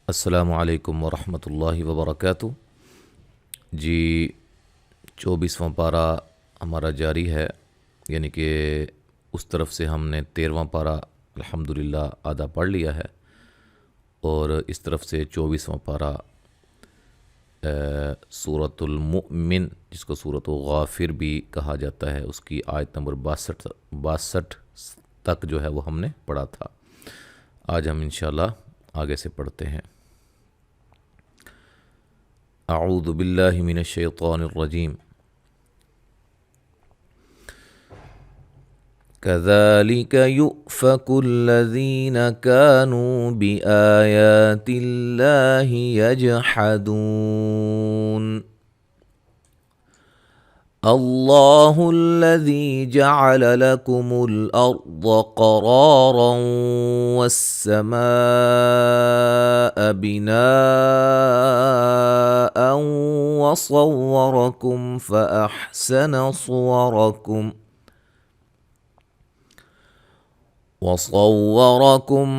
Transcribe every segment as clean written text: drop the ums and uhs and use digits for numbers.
अस्सलामु अलैकुम वरहमतुल्लाहि वबरकातुह। जी, 24वां पारा हमारा जारी है, यानी कि उस तरफ से हमने 13वां पारा अल्हम्दुलिल्लाह आधा पढ़ लिया है और इस तरफ से 24वां पारा सूरतुल मुमिन, जिसको सूरतुल गाफिर भी कहा जाता है, उसकी आयत नंबर 62 तक जो है वो हमने पढ़ा था। आज हम इंशाल्लाह आगे से पढ़ते हैं। अऊज़ु बिल्लाहि मिनश शैतानिर रजीम। कज़ालिक युफ़कुल्लज़ीन कानू बिआयातिल्लाहि यजहदून। अल्लाहुल्लज़ी जअल लकुमुल अर्ज़ क़रारन वस्समाअ बिनाअन वصوركم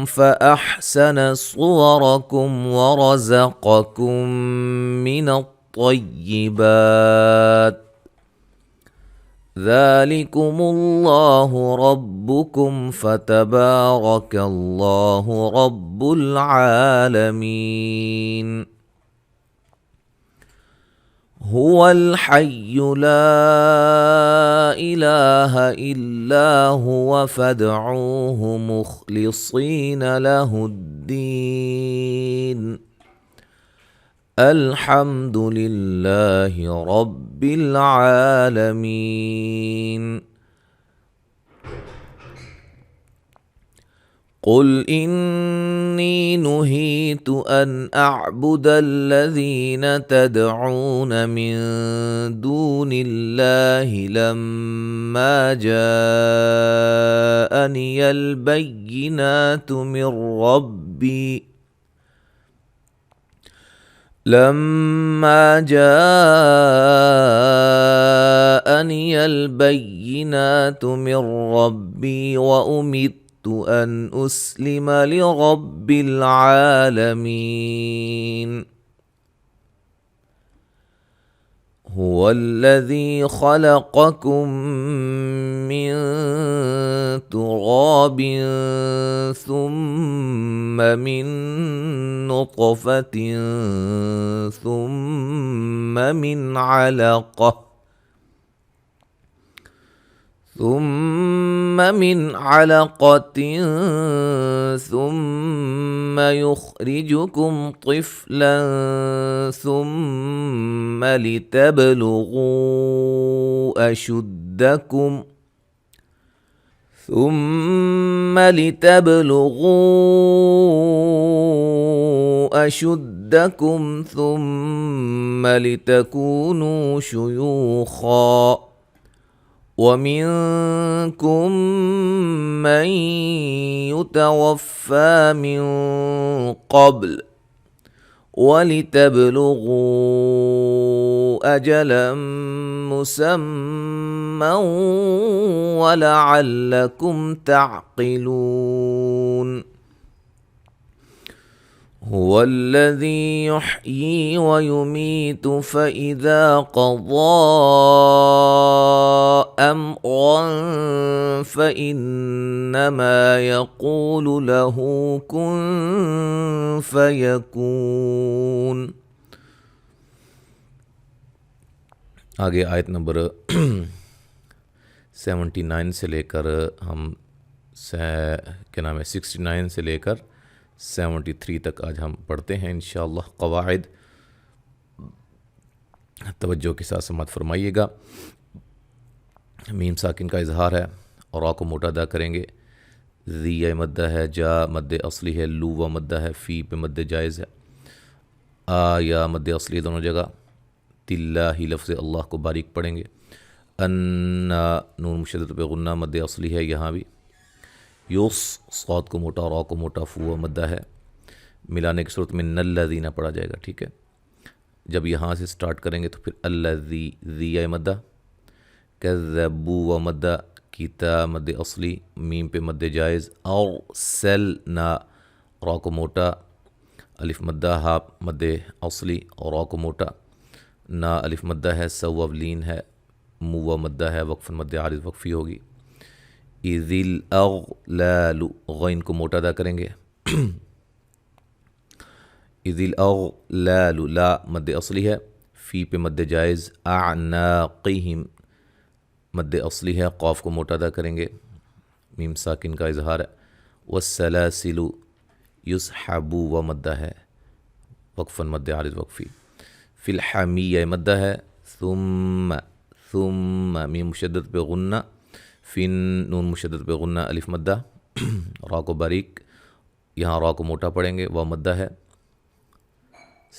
فأحسن صوركم ورزقكم من الطيبات ذلكم الله ربكم فتبارك الله رب العالمين هو الحي لا إله إلا هو فادعوه مخلصين له الدين الحمد لله رب العالمين قل إني نهيت أن أعبد الذين تدعون من دون الله لما جاءني البينات من ربي وأمرت أن أسلم لرب العالمين هو الذي خلقكم من تراب ثم من نطفة ثم من علقة ثم يخرجكم طفلا ثم لتبلغوا أشدكم ثم لتكونوا شيوخا ومنكم من يتوفى من قبل ولتبلغوا أجلا مسمى ولعلكم تعقلون هو الذي يحيي ويميت فإذا قضى أمرا فإنما يقول له كن فيكون। आगे आयत नंबर 79 से लेकर हम क्या नाम है 69 से लेकर 73 तक आज हम पढ़ते हैं इंशाअल्लाह। क़वाइद तवज्जो के साथ समाअत फरमाइएगा। मीम साकिन का इजहार है और आ को मोटा अदा करेंगे। ज़िया मद्दा है, जा मद्द असली है, लू व मद्दा है, फ़ी पे मद्द जायज़ है, आ या मद्द असली दोनों जगह। तिल्ला ही लफ्ज़ अल्लाह को बारीक पढ़ेंगे। अन्ना नून मुशद्दद पे गुन्ना मद्द असली है, यहाँ भी। योस सौद को मोटा और आ को मोटा, फू व मद्दा है। मिलाने की सूरत में नल्लज़ीना पढ़ा जाएगा, ठीक है। जब यहाँ से स्टार्ट करेंगे तो फिर अल्लज़ी, ज़िया मद्दा, कज़्ज़बू व मद्दा, कीता मद्द असली, मीम पे मद्द जायज़। और सेल ना, रा को मोटा, الف مدہ ہا مد اصلی اور را کو موٹا، نا الف مدہ ہے، سو لین ہے، مو مدہ ہے، وقف مد عارض وقفی ہوگی۔ اذ الاغلال غین کو موٹا ادا کریں گے، اذ الاغلال لا مد اصلی ہے، فی پہ مد جائز، اعناقہم مد اصلی ہے، قاف کو موٹا ادا کریں گے، میم ساکن کا اظہار ہے، والسلاسل یسحبو و مدہ ہے، وقفاً مد عارض وقفی۔ فی الحمیہ مدہ ہے، ثم میم مشدد پہ غنہ، فن نون مشدد پہ غنہ الف مدہ، را کو باریک، یہاں را کو موٹا پڑھیں گے، و مدہ ہے،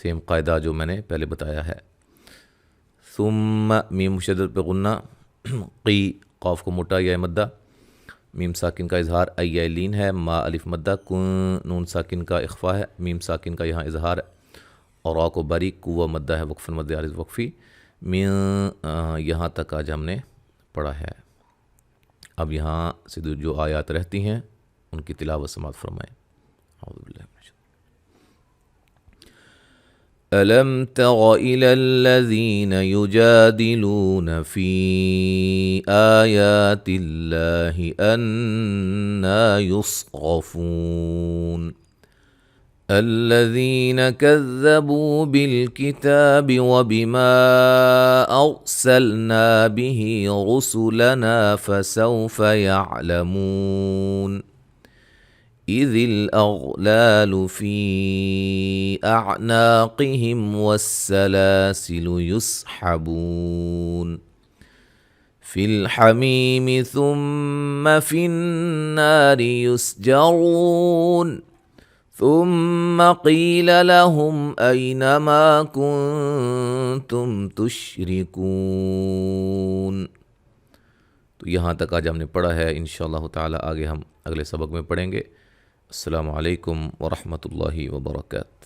سیم قاعدہ جو میں نے پہلے بتایا ہے۔ ثم میم مشدد پہ غنہ، قی قاف کو موٹا یا مدہ، میم ساکن کا اظہار، ای لین ہے، ما الف مدہ، کن نون ساکن کا اخفا ہے، میم ساکن کا یہاں اظہار ہے، اور را کو باریک، کو مدہ ہے، وقفاً مد عارض وقفی۔ یہاں تک آج ہم نے پڑھا ہے۔ اب یہاں سے جو آیات رہتی ہیں ان کی تلاوت سماعت فرمائیں۔ اعوذ باللہ من الشیطان۔ ألم تر إلى الذين يجادلون في آيات الله أنى يصرفون الذين كذبوا بالكتاب وبما أرسلنا به رسلنا فسوف يعلمون إذ الأغلال في أعناقهم والسلاسل يسحبون في الحميم ثم في النار يسجرون ثم قيل لهم أين ما كنتم تشركون۔ تو یہاں تک آج ہم نے پڑھا ہے، انشاءاللہ تعالی آگے ہم اگلے سبق میں پڑھیں گے۔ السلام علیکم ورحمۃ اللہ وبرکاتہ۔